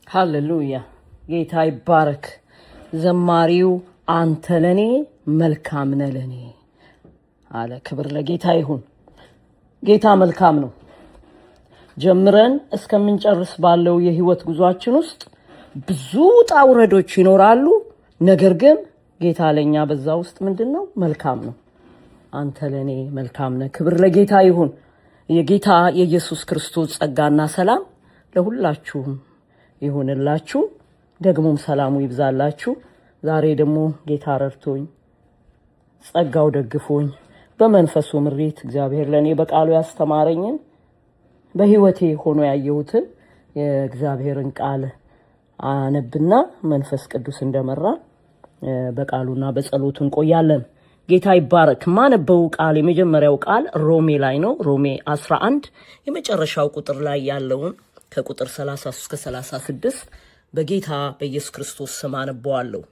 ሃሌሉያ ጌታ ይባረክ። ዘማሪው አንተ ለኔ መልካም ነህ ለኔ አለ። ክብር ለጌታ ይሁን። ጌታ መልካም ነው። ጀምረን እስከምንጨርስ ባለው የህይወት ጉዟችን ውስጥ ብዙ ጣውረዶች ይኖራሉ። ነገር ግን ጌታ ለኛ በዛ ውስጥ ምንድነው? መልካም ነው። አንተ ለኔ መልካም ነህ። ክብር ለጌታ ይሁን። የጌታ የኢየሱስ ክርስቶስ ጸጋና ሰላም ለሁላችሁም ይሁንላችሁ። ደግሞም ሰላሙ ይብዛላችሁ። ዛሬ ደግሞ ጌታ ረድቶኝ ጸጋው ደግፎኝ በመንፈሱ ምሪት እግዚአብሔር ለኔ በቃሉ ያስተማረኝን በህይወቴ ሆኖ ያየሁትን የእግዚአብሔርን ቃል አነብና መንፈስ ቅዱስ እንደመራ በቃሉና በጸሎቱ እንቆያለን። ጌታ ይባረክ። ማነበው ቃል የመጀመሪያው ቃል ሮሜ ላይ ነው። ሮሜ 11 የመጨረሻው ቁጥር ላይ ያለውን ከቁጥር 33 እስከ 36 በጌታ በኢየሱስ ክርስቶስ ስም አነበዋለሁ።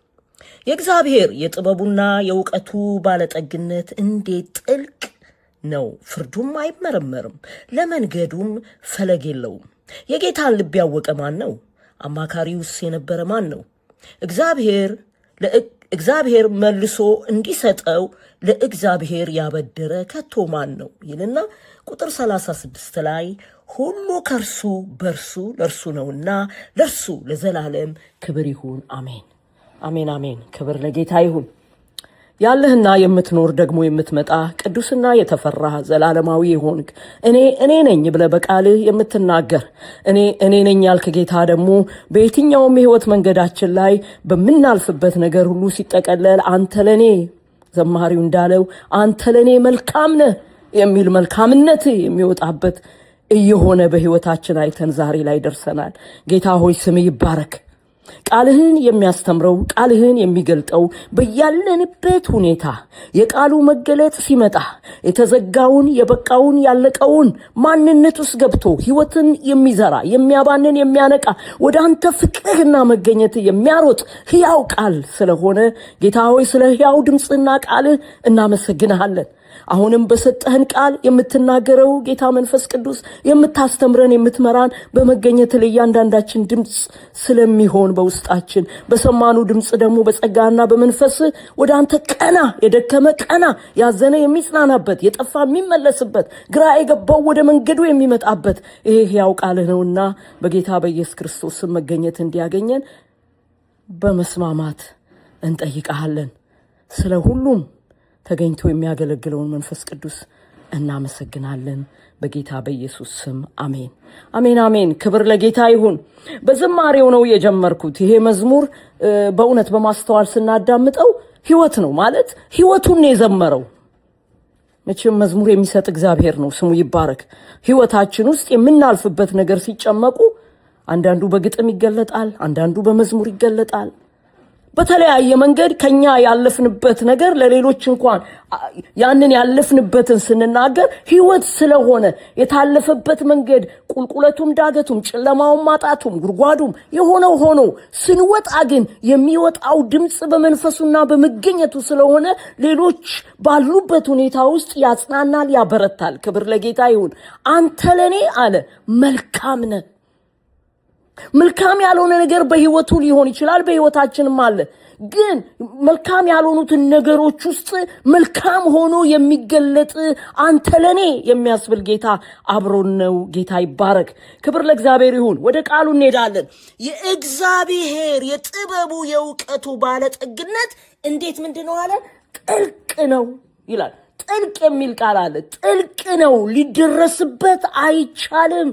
የእግዚአብሔር የጥበቡና የእውቀቱ ባለጠግነት እንዴት ጥልቅ ነው! ፍርዱም አይመረመርም፣ ለመንገዱም ፈለግ የለውም። የጌታን ልብ ያወቀ ማን ነው? አማካሪውስ የነበረ ማን ነው? እግዚአብሔር መልሶ እንዲሰጠው ለእግዚአብሔር ያበደረ ከቶ ማን ነው ይልና ቁጥር 36 ላይ ሁሉ ከርሱ በርሱ ለርሱ ነውና ለርሱ ለዘላለም ክብር ይሁን፣ አሜን አሜን አሜን። ክብር ለጌታ ይሁን። ያለህና የምትኖር ደግሞ የምትመጣ ቅዱስና የተፈራ ዘላለማዊ ይሆንክ እኔ ነኝ ብለህ በቃልህ የምትናገር እኔ ነኝ ያልክ ጌታ ደግሞ በየትኛውም የህይወት መንገዳችን ላይ በመናልፍበት ነገር ሁሉ ሲጠቀለል አንተ ለኔ ዘማሪው እንዳለው አንተ ለኔ መልካም ነህ የሚል መልካምነት የሚወጣበት እየሆነ በህይወታችን አይተን ዛሬ ላይ ደርሰናል። ጌታ ሆይ ስም ይባረክ። ቃልህን የሚያስተምረው ቃልህን የሚገልጠው በያለንበት ሁኔታ የቃሉ መገለጥ ሲመጣ የተዘጋውን የበቃውን ያለቀውን ማንነት ውስጥ ገብቶ ህይወትን የሚዘራ የሚያባንን የሚያነቃ ወደ አንተ ፍቅርና መገኘት የሚያሮጥ ሕያው ቃል ስለሆነ ጌታ ሆይ ስለ ሕያው ድምጽና ቃልህ እናመሰግንሃለን። አሁንም በሰጠህን ቃል የምትናገረው ጌታ መንፈስ ቅዱስ የምታስተምረን የምትመራን በመገኘት ለእያንዳንዳችን ድምጽ ስለሚሆን በውስጣችን በሰማኑ ድምጽ ደግሞ በጸጋና በመንፈስ ወደ አንተ ቀና የደከመ ቀና ያዘነ የሚጽናናበት የጠፋ የሚመለስበት ግራ የገባው ወደ መንገዱ የሚመጣበት ይሄ ሕያው ቃልህ ነውና በጌታ በኢየሱስ ክርስቶስ መገኘት እንዲያገኘን በመስማማት እንጠይቃለን። ስለ ሁሉም ተገኝቶ የሚያገለግለውን መንፈስ ቅዱስ እናመሰግናለን። በጌታ በኢየሱስ ስም አሜን አሜን አሜን። ክብር ለጌታ ይሁን። በዝማሬው ነው የጀመርኩት። ይሄ መዝሙር በእውነት በማስተዋል ስናዳምጠው ህይወት ነው ማለት ህይወቱን የዘመረው። መቼም መዝሙር የሚሰጥ እግዚአብሔር ነው፣ ስሙ ይባረክ። ህይወታችን ውስጥ የምናልፍበት ነገር ሲጨመቁ አንዳንዱ በግጥም ይገለጣል፣ አንዳንዱ በመዝሙር ይገለጣል። በተለያየ መንገድ ከኛ ያለፍንበት ነገር ለሌሎች እንኳን ያንን ያለፍንበትን ስንናገር ህይወት ስለሆነ የታለፈበት መንገድ ቁልቁለቱም ዳገቱም ጨለማውም ማጣቱም ጉድጓዱም የሆነው ሆኖ ስንወጣ ግን የሚወጣው ድምጽ በመንፈሱና በመገኘቱ ስለሆነ ሌሎች ባሉበት ሁኔታ ውስጥ ያጽናናል፣ ያበረታል። ክብር ለጌታ ይሁን። አንተ ለኔ አለ መልካም ነህ። መልካም ያልሆነ ነገር በህይወቱ ሊሆን ይችላል፣ በህይወታችንም አለ። ግን መልካም ያልሆኑትን ነገሮች ውስጥ መልካም ሆኖ የሚገለጥ አንተ ለኔ የሚያስብል ጌታ አብሮን ነው። ጌታ ይባረክ። ክብር ለእግዚአብሔር ይሁን። ወደ ቃሉ እንሄዳለን። የእግዚአብሔር የጥበቡ የእውቀቱ ባለጠግነት እንዴት ምንድነው አለ? ጥልቅ ነው ይላል። ጥልቅ የሚል ቃል አለ። ጥልቅ ነው፣ ሊደረስበት አይቻልም።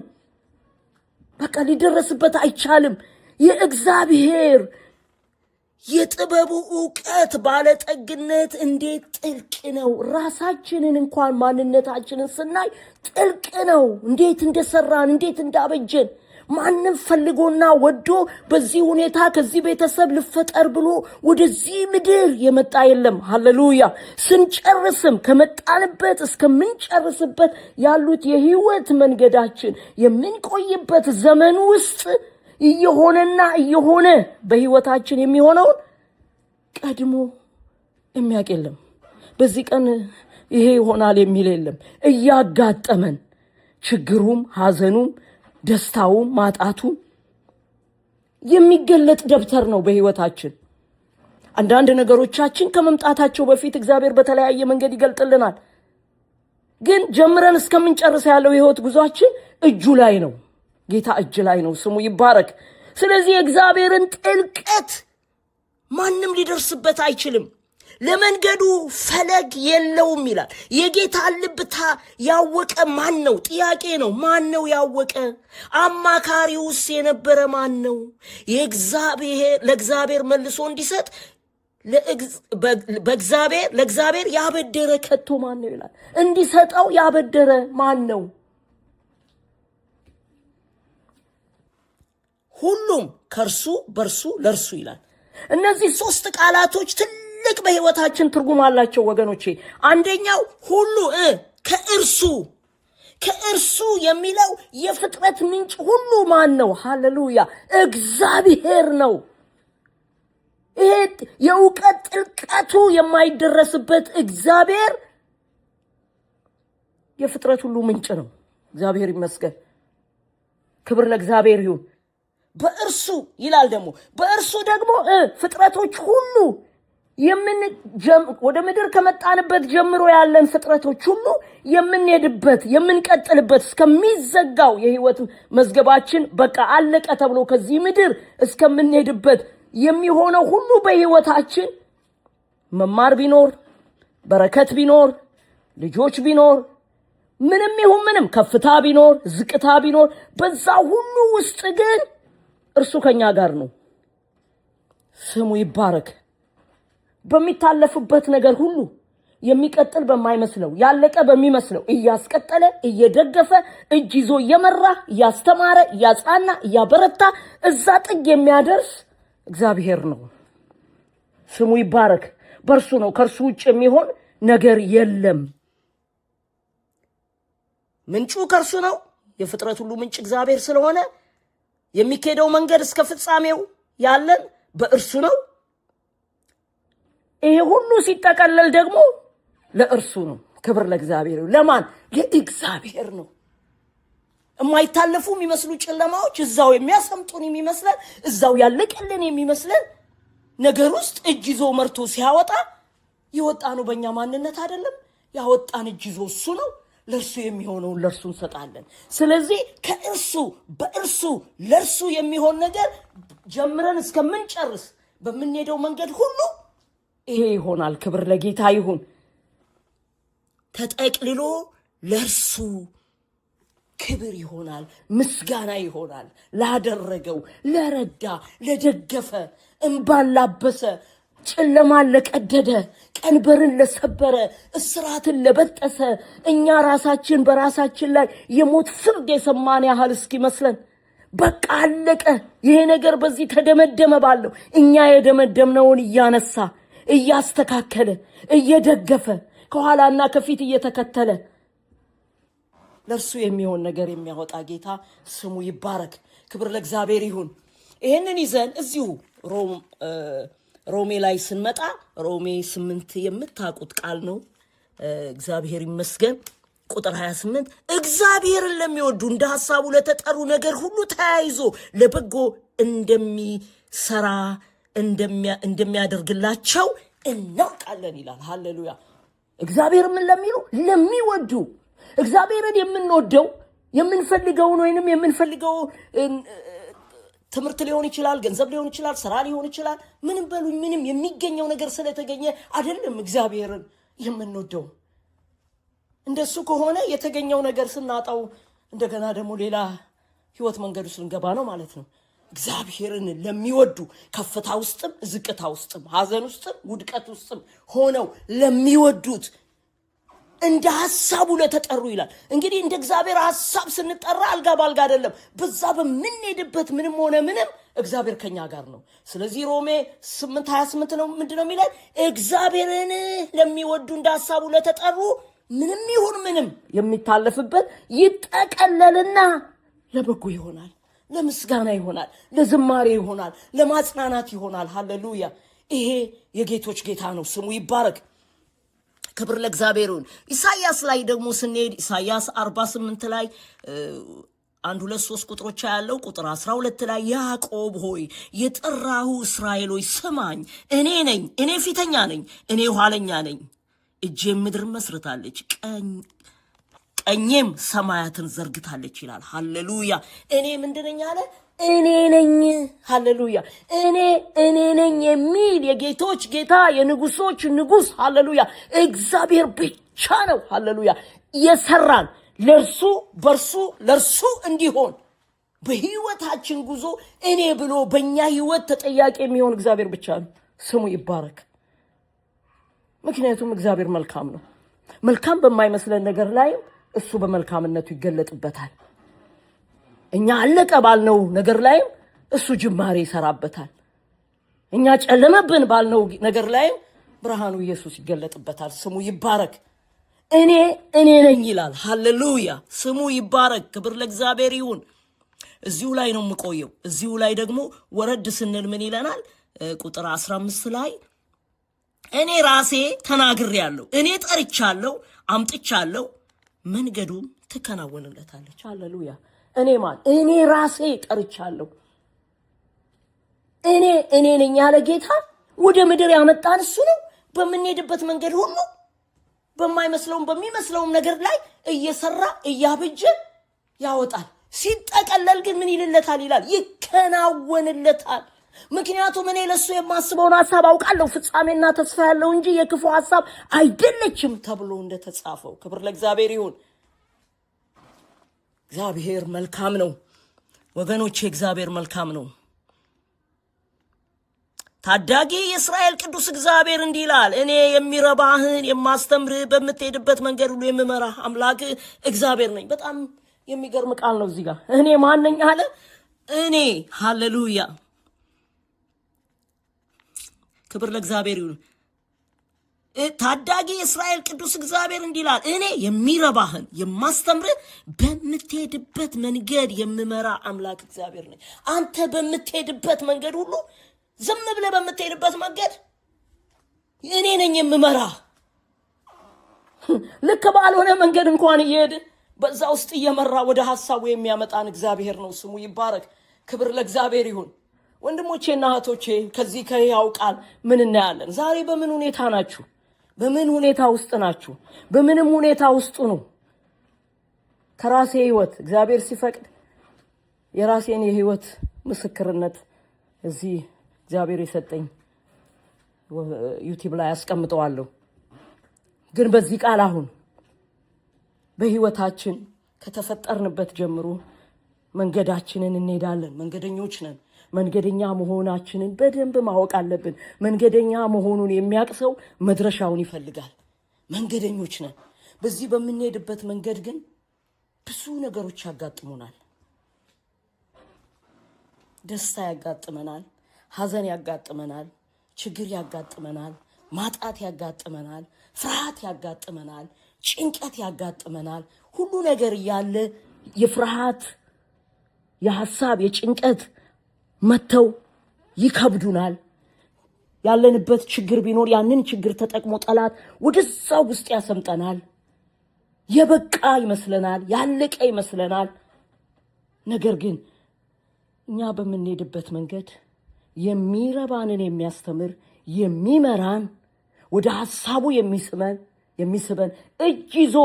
በቃ ሊደረስበት አይቻልም። የእግዚአብሔር የጥበቡ ዕውቀት ባለጠግነት እንዴት ጥልቅ ነው! ራሳችንን እንኳን ማንነታችንን ስናይ ጥልቅ ነው። እንዴት እንደሰራን፣ እንዴት እንዳበጀን ማንም ፈልጎና ወዶ በዚህ ሁኔታ ከዚህ ቤተሰብ ልፈጠር ብሎ ወደዚህ ምድር የመጣ የለም። ሃሌሉያ። ስንጨርስም ከመጣንበት እስከምንጨርስበት ያሉት የህይወት መንገዳችን የምንቆይበት ዘመን ውስጥ እየሆነና እየሆነ በህይወታችን የሚሆነውን ቀድሞ የሚያውቅ የለም። በዚህ ቀን ይሄ ይሆናል የሚል የለም። እያጋጠመን ችግሩም ሐዘኑም ደስታውም ማጣቱም የሚገለጥ ደብተር ነው በህይወታችን። አንዳንድ ነገሮቻችን ከመምጣታቸው በፊት እግዚአብሔር በተለያየ መንገድ ይገልጥልናል። ግን ጀምረን እስከምንጨርስ ያለው የህይወት ጉዟችን እጁ ላይ ነው። ጌታ እጅ ላይ ነው። ስሙ ይባረክ። ስለዚህ የእግዚአብሔርን ጥልቀት ማንም ሊደርስበት አይችልም። ለመንገዱ ፈለግ የለውም ይላል። የጌታ ልብታ ያወቀ ማን ነው? ጥያቄ ነው። ማን ነው ያወቀ? አማካሪውስ የነበረ ማን ነው? ለእግዚአብሔር መልሶ እንዲሰጥ ለእግዚአብሔር ያበደረ ከቶ ማን ነው ይላል። እንዲሰጠው ያበደረ ማን ነው? ሁሉም ከርሱ በርሱ ለርሱ ይላል። እነዚህ ሶስት ቃላቶች ትልቅ በህይወታችን ትርጉም አላቸው ወገኖቼ። አንደኛው ሁሉ ከእርሱ የሚለው የፍጥረት ምንጭ ሁሉ ማን ነው? ሃሌሉያ እግዚአብሔር ነው። ይሄ የእውቀት ጥልቀቱ የማይደረስበት እግዚአብሔር የፍጥረት ሁሉ ምንጭ ነው። እግዚአብሔር ይመስገን። ክብር ለእግዚአብሔር ይሁን። በእርሱ ይላል ደግሞ በእርሱ ደግሞ ፍጥረቶች ሁሉ ወደ ምድር ከመጣንበት ጀምሮ ያለን ፍጥረቶች ሁሉ የምንሄድበት የምንቀጥልበት እስከሚዘጋው የህይወት መዝገባችን በቃ አለቀ ተብሎ ከዚህ ምድር እስከምንሄድበት የሚሆነው ሁሉ በህይወታችን መማር ቢኖር፣ በረከት ቢኖር፣ ልጆች ቢኖር፣ ምንም ይሁን ምንም ከፍታ ቢኖር፣ ዝቅታ ቢኖር፣ በዛ ሁሉ ውስጥ ግን እርሱ ከኛ ጋር ነው። ስሙ ይባረክ። በሚታለፍበት ነገር ሁሉ የሚቀጥል በማይመስለው ያለቀ በሚመስለው እያስቀጠለ እየደገፈ እጅ ይዞ እየመራ እያስተማረ እያጻና እያበረታ እዛ ጥግ የሚያደርስ እግዚአብሔር ነው። ስሙ ይባረክ። በእርሱ ነው። ከእርሱ ውጭ የሚሆን ነገር የለም። ምንጩ ከእርሱ ነው። የፍጥረት ሁሉ ምንጭ እግዚአብሔር ስለሆነ የሚኬደው መንገድ እስከ ፍጻሜው ያለን በእርሱ ነው። ይሄ ሁሉ ሲጠቀለል ደግሞ ለእርሱ ነው። ክብር ለእግዚአብሔር። ለማን? ለእግዚአብሔር ነው። የማይታለፉ የሚመስሉ ጨለማዎች እዛው የሚያሰምጡን የሚመስለን እዛው ያለቀልን የሚመስለን ነገር ውስጥ እጅ ይዞ መርቶ ሲያወጣ ይወጣ ነው። በእኛ ማንነት አይደለም ያወጣን፣ እጅ ይዞ እሱ ነው። ለእርሱ የሚሆነውን ለእርሱ እንሰጣለን። ስለዚህ ከእርሱ በእርሱ ለእርሱ የሚሆን ነገር ጀምረን እስከምንጨርስ በምንሄደው መንገድ ሁሉ ይሄ ይሆናል። ክብር ለጌታ ይሁን። ተጠቅልሎ ለእርሱ ክብር ይሆናል፣ ምስጋና ይሆናል። ላደረገው፣ ለረዳ፣ ለደገፈ፣ እንባን ላበሰ፣ ጨለማን ለቀደደ፣ ቀንበርን ለሰበረ፣ እስራትን ለበጠሰ፣ እኛ ራሳችን በራሳችን ላይ የሞት ፍርድ የሰማን ያህል እስኪመስለን በቃ አለቀ፣ ይሄ ነገር በዚህ ተደመደመ ባለው እኛ የደመደምነውን እያነሳ እያስተካከለ እየደገፈ ከኋላና ከፊት እየተከተለ ለእርሱ የሚሆን ነገር የሚያወጣ ጌታ ስሙ ይባረክ። ክብር ለእግዚአብሔር ይሁን። ይህንን ይዘን እዚሁ ሮሜ ላይ ስንመጣ ሮሜ 8 የምታውቁት ቃል ነው። እግዚአብሔር ይመስገን። ቁጥር 28 እግዚአብሔርን ለሚወዱ እንደ ሐሳቡ ለተጠሩ ነገር ሁሉ ተያይዞ ለበጎ እንደሚሰራ እንደሚያደርግላቸው እናውቃለን ይላል። ሃሌሉያ። እግዚአብሔር ምን ለሚሉ ለሚወዱ፣ እግዚአብሔርን የምንወደው የምንፈልገውን ወይንም የምንፈልገው ትምህርት ሊሆን ይችላል፣ ገንዘብ ሊሆን ይችላል፣ ስራ ሊሆን ይችላል። ምንም በሉኝ ምንም የሚገኘው ነገር ስለተገኘ አይደለም እግዚአብሔርን የምንወደው። እንደሱ ከሆነ የተገኘው ነገር ስናጣው እንደገና ደግሞ ሌላ ህይወት መንገዱ ስንገባ ነው ማለት ነው። እግዚአብሔርን ለሚወዱ ከፍታ ውስጥም ዝቅታ ውስጥም ሐዘን ውስጥም ውድቀት ውስጥም ሆነው ለሚወዱት እንደ ሐሳቡ ለተጠሩ ይላል። እንግዲህ እንደ እግዚአብሔር ሐሳብ ስንጠራ አልጋ ባልጋ አይደለም። በዛ በምንሄድበት ምንም ሆነ ምንም እግዚአብሔር ከኛ ጋር ነው። ስለዚህ ሮሜ 8:28 ነው ምንድነው የሚለው? እግዚአብሔርን ለሚወዱ እንደ ሐሳቡ ለተጠሩ ምንም ይሁን ምንም የሚታለፍበት ይጠቀለልና ለበጎ ይሆናል፣ ለምስጋና ይሆናል፣ ለዝማሬ ይሆናል፣ ለማጽናናት ይሆናል። ሃሌሉያ። ይሄ የጌቶች ጌታ ነው፣ ስሙ ይባረክ። ክብር ለእግዚአብሔር ይሁን። ኢሳይያስ ላይ ደግሞ ስንሄድ ኢሳይያስ 48 ላይ 1 2 3 ቁጥሮች ያለው ቁጥር 12 ላይ ያዕቆብ ሆይ የጠራሁ እስራኤል ሆይ ስማኝ፣ እኔ ነኝ፣ እኔ ፊተኛ ነኝ፣ እኔ ኋለኛ ነኝ። እጄም ምድር መስርታለች፣ ቀኜም ሰማያትን ዘርግታለች ይላል። ሃሌሉያ። እኔ ምንድነኝ አለ? እኔ ነኝ። ሃሌሉያ። እኔ ነኝ የሚል የጌቶች ጌታ የንጉሶች ንጉስ ሃሌሉያ እግዚአብሔር ብቻ ነው። ሃሌሉያ። የሰራን ለርሱ በርሱ ለርሱ እንዲሆን በህይወታችን ጉዞ እኔ ብሎ በእኛ ህይወት ተጠያቂ የሚሆን እግዚአብሔር ብቻ ነው። ስሙ ይባረክ። ምክንያቱም እግዚአብሔር መልካም ነው። መልካም በማይመስለን ነገር ላይ እሱ በመልካምነቱ ይገለጥበታል። እኛ አለቀ ባልነው ነገር ላይም እሱ ጅማሬ ይሰራበታል። እኛ ጨለመብን ባልነው ነገር ላይም ብርሃኑ ኢየሱስ ይገለጥበታል። ስሙ ይባረክ። እኔ ነኝ ይላል። ሃሌሉያ። ስሙ ይባረክ። ክብር ለእግዚአብሔር ይሁን። እዚሁ ላይ ነው የምቆየው። እዚሁ ላይ ደግሞ ወረድ ስንል ምን ይለናል? ቁጥር 15 ላይ እኔ ራሴ ተናግሬያለሁ፣ እኔ ጠርቻለሁ፣ አምጥቻለሁ፣ መንገዱም ትከናወንለታለች። ሃሌሉያ። እኔ ማን? እኔ ራሴ ጠርቻለሁ። እኔ ነኝ ያለ ጌታ ወደ ምድር ያመጣን እሱ ነው። በምንሄድበት መንገድ ሁሉ በማይመስለውም በሚመስለውም ነገር ላይ እየሰራ እያበጀ ያወጣል። ሲጠቀለል ግን ምን ይልለታል ይላል? ይከናወንለታል። ምክንያቱም እኔ ለሱ የማስበውን ሐሳብ አውቃለሁ፣ ፍጻሜና ተስፋ ያለው እንጂ የክፉ ሐሳብ አይደለችም ተብሎ እንደተጻፈው። ክብር ለእግዚአብሔር ይሁን። እግዚአብሔር መልካም ነው ወገኖቼ፣ እግዚአብሔር መልካም ነው። ታዳጊ የእስራኤል ቅዱስ እግዚአብሔር እንዲህ ይላል፣ እኔ የሚረባህን የማስተምርህ በምትሄድበት መንገድ ሁሉ የምመራህ አምላክ እግዚአብሔር ነኝ። በጣም የሚገርም ቃል ነው። እዚህ ጋር እኔ ማን ነኝ አለ? እኔ ሃሌሉያ፣ ክብር ለእግዚአብሔር ይሁን። ታዳጊ የእስራኤል ቅዱስ እግዚአብሔር እንዲህ ይላል፣ እኔ የሚረባህን የማስተምርህ በምትሄድበት መንገድ የምመራ አምላክ እግዚአብሔር ነኝ። አንተ በምትሄድበት መንገድ ሁሉ ዝም ብለህ በምትሄድበት መንገድ እኔ ነኝ የምመራ። ልክ ባልሆነ መንገድ እንኳን እየሄድ በዛ ውስጥ እየመራ ወደ ሐሳቡ የሚያመጣን እግዚአብሔር ነው። ስሙ ይባረክ። ክብር ለእግዚአብሔር ይሁን። ወንድሞቼና እህቶቼ ከዚህ ከሕያው ቃል ምን እናያለን? ዛሬ በምን ሁኔታ ናችሁ? በምን ሁኔታ ውስጥ ናችሁ? በምንም ሁኔታ ውስጥ ነው። ከራሴ ህይወት እግዚአብሔር ሲፈቅድ የራሴን የህይወት ምስክርነት እዚህ እግዚአብሔር የሰጠኝ ዩቲዩብ ላይ አስቀምጠዋለሁ። ግን በዚህ ቃል አሁን በህይወታችን ከተፈጠርንበት ጀምሮ መንገዳችንን እንሄዳለን። መንገደኞች ነን። መንገደኛ መሆናችንን በደንብ ማወቅ አለብን። መንገደኛ መሆኑን የሚያውቅ ሰው መድረሻውን ይፈልጋል። መንገደኞች ነን። በዚህ በምንሄድበት መንገድ ግን ብዙ ነገሮች ያጋጥሙናል። ደስታ ያጋጥመናል፣ ሐዘን ያጋጥመናል፣ ችግር ያጋጥመናል፣ ማጣት ያጋጥመናል፣ ፍርሃት ያጋጥመናል፣ ጭንቀት ያጋጥመናል። ሁሉ ነገር ያለ የፍርሃት የሐሳብ የጭንቀት መተው ይከብዱናል። ያለንበት ችግር ቢኖር ያንን ችግር ተጠቅሞ ጠላት ወደዛ ውስጥ ያሰምጠናል። የበቃ ይመስለናል፣ ያለቀ ይመስለናል። ነገር ግን እኛ በምንሄድበት መንገድ የሚረባንን የሚያስተምር የሚመራን ወደ ሐሳቡ የሚስበን እጅ ይዞ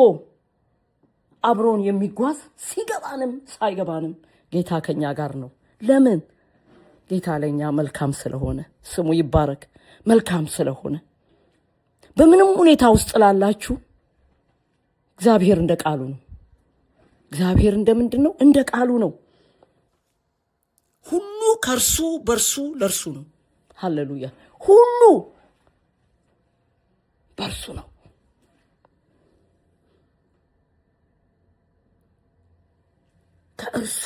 አብሮን የሚጓዝ ሲገባንም ሳይገባንም ጌታ ከኛ ጋር ነው። ለምን? ጌታ ለኛ መልካም ስለሆነ፣ ስሙ ይባረክ። መልካም ስለሆነ በምንም ሁኔታ ውስጥ ላላችሁ እግዚአብሔር እንደ ቃሉ ነው። እግዚአብሔር እንደምንድን ነው? እንደ ቃሉ ነው። ሁሉ ከርሱ በርሱ ለርሱ ነው። ሃሌሉያ! ሁሉ በርሱ ነው። ከእርሱ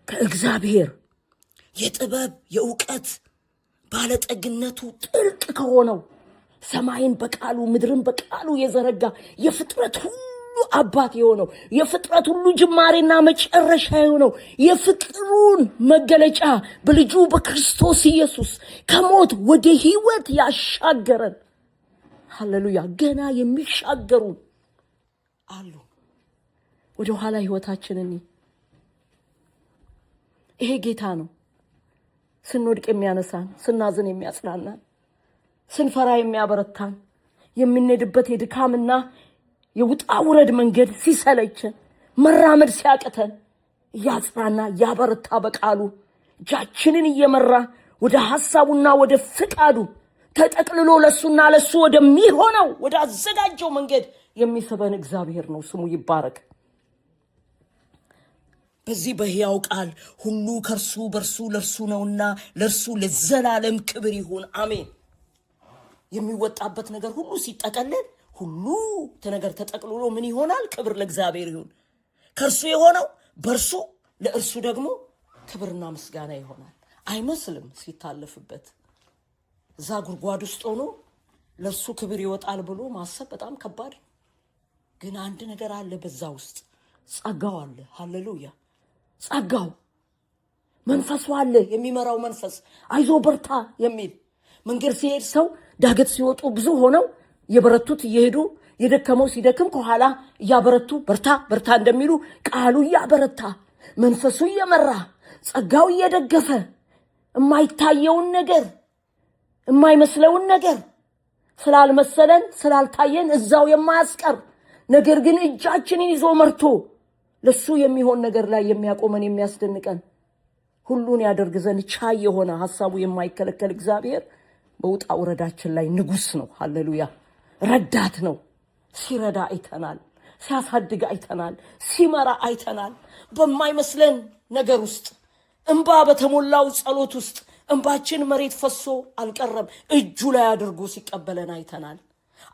ከእግዚአብሔር የጥበብ የእውቀት ባለጠግነቱ ጥልቅ ከሆነው ሰማይን በቃሉ ምድርን በቃሉ የዘረጋ የፍጥረት ሁሉ አባት የሆነው የፍጥረት ሁሉ ጅማሬና መጨረሻ የሆነው የፍቅሩን መገለጫ በልጁ በክርስቶስ ኢየሱስ ከሞት ወደ ሕይወት ያሻገረን፣ ሃሌሉያ! ገና የሚሻገሩ አሉ። ወደ ኋላ ሕይወታችንን ይሄ ጌታ ነው። ስንወድቅ የሚያነሳን፣ ስናዝን የሚያጽናናን፣ ስንፈራ የሚያበረታን፣ የምንሄድበት የድካምና የውጣ ውረድ መንገድ ሲሰለችን መራመድ ሲያቅተን እያጽናና ያበረታ በቃሉ እጃችንን እየመራ ወደ ሐሳቡና ወደ ፍቃዱ ተጠቅልሎ ለሱና ለሱ ወደሚሆነው ወደ አዘጋጀው መንገድ የሚስበን እግዚአብሔር ነው። ስሙ ይባረክ። በዚህ በሕያው ቃል ሁሉ ከርሱ በርሱ ለርሱ ነውና ለርሱ ለዘላለም ክብር ይሁን፣ አሜን። የሚወጣበት ነገር ሁሉ ሲጠቀለል ሁሉ ነገር ተጠቅልሎ ምን ይሆናል? ክብር ለእግዚአብሔር ይሁን። ከርሱ የሆነው በርሱ ለእርሱ ደግሞ ክብርና ምስጋና ይሆናል። አይመስልም ሲታለፍበት። እዛ ጉድጓድ ውስጥ ሆኖ ለእርሱ ክብር ይወጣል ብሎ ማሰብ በጣም ከባድ። ግን አንድ ነገር አለ፣ በዛ ውስጥ ጸጋው አለ። ሃሌሉያ! ጸጋው መንፈሱ አለ፣ የሚመራው መንፈስ አይዞ በርታ የሚል መንገድ ሲሄድ ሰው ዳገት ሲወጡ ብዙ ሆነው የበረቱት እየሄዱ የደከመው ሲደክም ከኋላ እያበረቱ በርታ በርታ እንደሚሉ ቃሉ እያበረታ መንፈሱ እየመራ ጸጋው እየደገፈ የማይታየውን ነገር የማይመስለውን ነገር ስላልመሰለን ስላልታየን እዛው የማያስቀር ነገር ግን እጃችንን ይዞ መርቶ ለሱ የሚሆን ነገር ላይ የሚያቆመን የሚያስደንቀን ሁሉን ያደርግ ዘንድ ቻይ የሆነ ሐሳቡ የማይከለከል እግዚአብሔር በውጣ ውረዳችን ላይ ንጉስ ነው። ሃሌሉያ! ረዳት ነው። ሲረዳ አይተናል፣ ሲያሳድግ አይተናል፣ ሲመራ አይተናል። በማይመስለን ነገር ውስጥ እንባ በተሞላው ጸሎት ውስጥ እንባችን መሬት ፈሶ አልቀረም፣ እጁ ላይ አድርጎ ሲቀበለን አይተናል።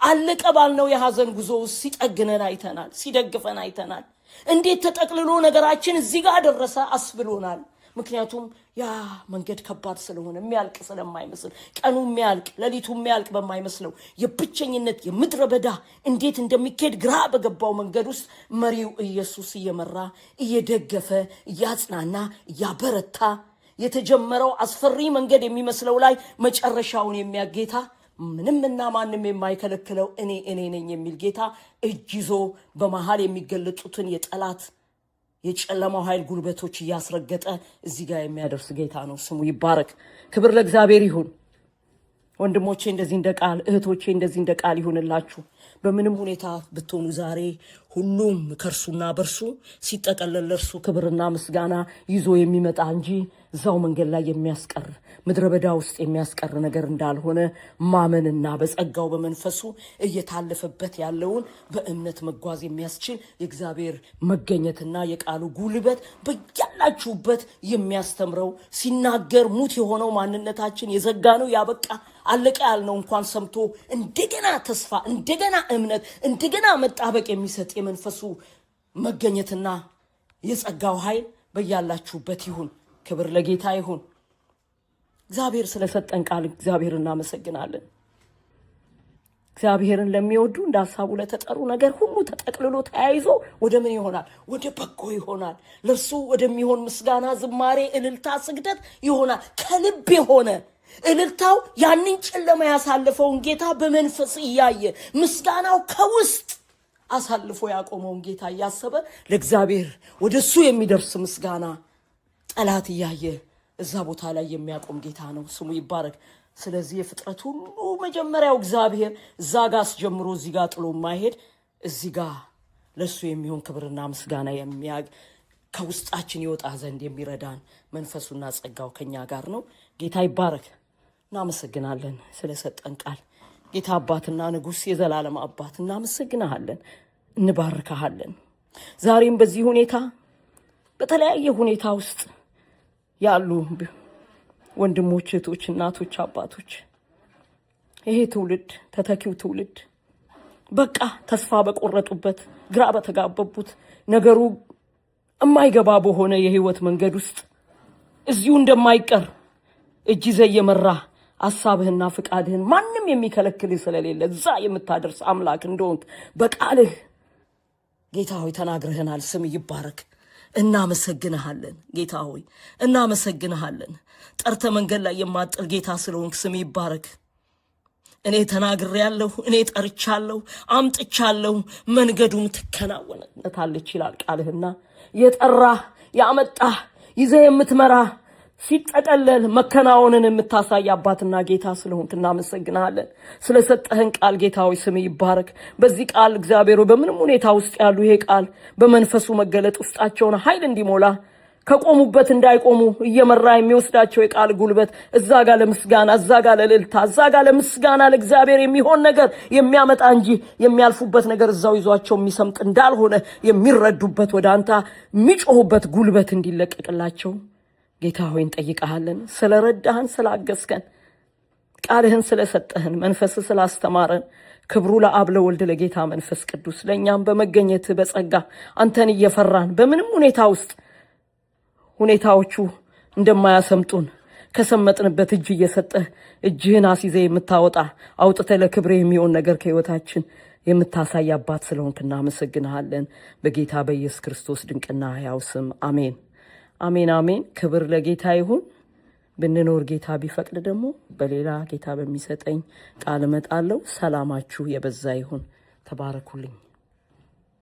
አለቀ ባልነው የሐዘን ጉዞ ውስጥ ሲጠግነን አይተናል፣ ሲደግፈን አይተናል። እንዴት ተጠቅልሎ ነገራችን እዚህ ጋር ደረሰ አስብሎናል። ምክንያቱም ያ መንገድ ከባድ ስለሆነ የሚያልቅ ስለማይመስል ቀኑ የሚያልቅ ሌሊቱ የሚያልቅ በማይመስለው የብቸኝነት የምድረ በዳ እንዴት እንደሚካሄድ ግራ በገባው መንገድ ውስጥ መሪው ኢየሱስ እየመራ እየደገፈ እያጽናና እያበረታ የተጀመረው አስፈሪ መንገድ የሚመስለው ላይ መጨረሻውን የሚያጌታ ምንምና ማንም የማይከለክለው እኔ ነኝ የሚል ጌታ እጅ ይዞ በመሃል የሚገለጡትን የጠላት የጨለማው ኃይል ጉልበቶች እያስረገጠ እዚህ ጋር የሚያደርስ ጌታ ነው። ስሙ ይባረክ። ክብር ለእግዚአብሔር ይሁን። ወንድሞቼ እንደዚህ እንደ ቃል፣ እህቶቼ እንደዚህ እንደ ቃል ይሁንላችሁ። በምንም ሁኔታ ብትሆኑ ዛሬ ሁሉም ከርሱና በርሱ ሲጠቀለል ለርሱ ክብርና ምስጋና ይዞ የሚመጣ እንጂ እዛው መንገድ ላይ የሚያስቀር ምድረ በዳ ውስጥ የሚያስቀር ነገር እንዳልሆነ ማመንና በጸጋው በመንፈሱ እየታለፈበት ያለውን በእምነት መጓዝ የሚያስችል የእግዚአብሔር መገኘትና የቃሉ ጉልበት በያላችሁበት የሚያስተምረው ሲናገር ሙት የሆነው ማንነታችን የዘጋ ነው ያበቃ አለቀ ያልነው እንኳን ሰምቶ እንደገና ተስፋ እንደገና እምነት እንደገና መጣበቅ የሚሰጥ የመንፈሱ መገኘትና የጸጋው ኃይል በያላችሁበት ይሁን። ክብር ለጌታ ይሁን። እግዚአብሔር ስለሰጠን ቃል እግዚአብሔር እናመሰግናለን። እግዚአብሔርን ለሚወዱ እንደ ሐሳቡ ለተጠሩ ነገር ሁሉ ተጠቅልሎ ተያይዞ ወደ ምን ይሆናል? ወደ በጎ ይሆናል። ለእርሱ ወደሚሆን ምስጋና፣ ዝማሬ፣ እልልታ፣ ስግደት ይሆናል። ከልብ የሆነ እልልታው ያንን ጨለማ ያሳለፈውን ጌታ በመንፈስ እያየ ምስጋናው ከውስጥ አሳልፎ ያቆመውን ጌታ እያሰበ ለእግዚአብሔር ወደሱ የሚደርስ ምስጋና ጠላት እያየ እዛ ቦታ ላይ የሚያቆም ጌታ ነው። ስሙ ይባረክ። ስለዚህ የፍጥረት ሁሉ መጀመሪያው እግዚአብሔር እዛ ጋር አስጀምሮ እዚህ ጋር ጥሎ ማይሄድ እዚህ ጋር ለሱ የሚሆን ክብርና ምስጋና ከውስጣችን ይወጣ ዘንድ የሚረዳን መንፈሱና ጸጋው ከኛ ጋር ነው። ጌታ ይባረክ። እናመሰግናለን ስለሰጠን ቃል። ጌታ አባትና ንጉሥ፣ የዘላለም አባት እናመሰግናለን፣ እንባርካለን። ዛሬም በዚህ ሁኔታ በተለያየ ሁኔታ ውስጥ ያሉ ወንድሞች፣ እህቶች፣ እናቶች፣ አባቶች፣ ይሄ ትውልድ ተተኪው ትውልድ በቃ ተስፋ በቆረጡበት ግራ በተጋበቡት ነገሩ የማይገባ በሆነ የህይወት መንገድ ውስጥ እዚሁ እንደማይቀር እጅ ይዘህ እየመራ ሐሳብህና ፍቃድህን ማንም የሚከለክልህ ስለሌለ እዛ የምታደርስ አምላክ እንደሆንክ በቃልህ ጌታ ሆይ ተናግረህናል። ስም ይባረክ። እናመሰግንሃለን ጌታ ሆይ እናመሰግንሃለን። ጠርተ መንገድ ላይ የማጥር ጌታ ስለሆንክ ስም ይባረክ። እኔ ተናግሬያለሁ፣ እኔ ጠርቻለሁ፣ አምጥቻለሁ፣ መንገዱም ትከናወንለታለች ይላል ቃልህና የጠራህ ያመጣህ ይዘህ የምትመራ ሲጠቀለል መከናወንን የምታሳይ አባትና ጌታ ስለሆንክ እናመሰግናለን። ስለሰጠህን ቃል ጌታ ሆይ ስም ይባረክ። በዚህ ቃል እግዚአብሔር በምንም ሁኔታ ውስጥ ያሉ ይሄ ቃል በመንፈሱ መገለጥ ውስጣቸውን ኃይል እንዲሞላ ከቆሙበት እንዳይቆሙ እየመራ የሚወስዳቸው የቃል ጉልበት እዛ ጋር ለምስጋና፣ እዛ ጋር ለእልልታ፣ እዛ ጋር ለምስጋና ለእግዚአብሔር የሚሆን ነገር የሚያመጣ እንጂ የሚያልፉበት ነገር እዛው ይዟቸው የሚሰምጥ እንዳልሆነ የሚረዱበት ወደ አንተ የሚጮሁበት ጉልበት እንዲለቀቅላቸው ጌታ ሆይ እንጠይቀሃለን። ስለረዳህን፣ ስላገዝከን፣ ቃልህን ስለሰጠህን፣ መንፈስ ስላስተማረን ክብሩ ለአብ ለወልድ ለጌታ መንፈስ ቅዱስ ለእኛም በመገኘት በጸጋ አንተን እየፈራን በምንም ሁኔታ ውስጥ ሁኔታዎቹ እንደማያሰምጡን ከሰመጥንበት እጅ እየሰጠህ እጅህን አስይዘ የምታወጣ አውጥተህ ለክብሬ የሚሆን ነገር ከህይወታችን የምታሳይ አባት ስለሆንክ እናመሰግንሃለን። በጌታ በኢየሱስ ክርስቶስ ድንቅና ሕያው ስም አሜን፣ አሜን፣ አሜን። ክብር ለጌታ ይሁን። ብንኖር ጌታ ቢፈቅድ ደግሞ በሌላ ጌታ በሚሰጠኝ ቃል እመጣለሁ። ሰላማችሁ የበዛ ይሁን። ተባረኩልኝ።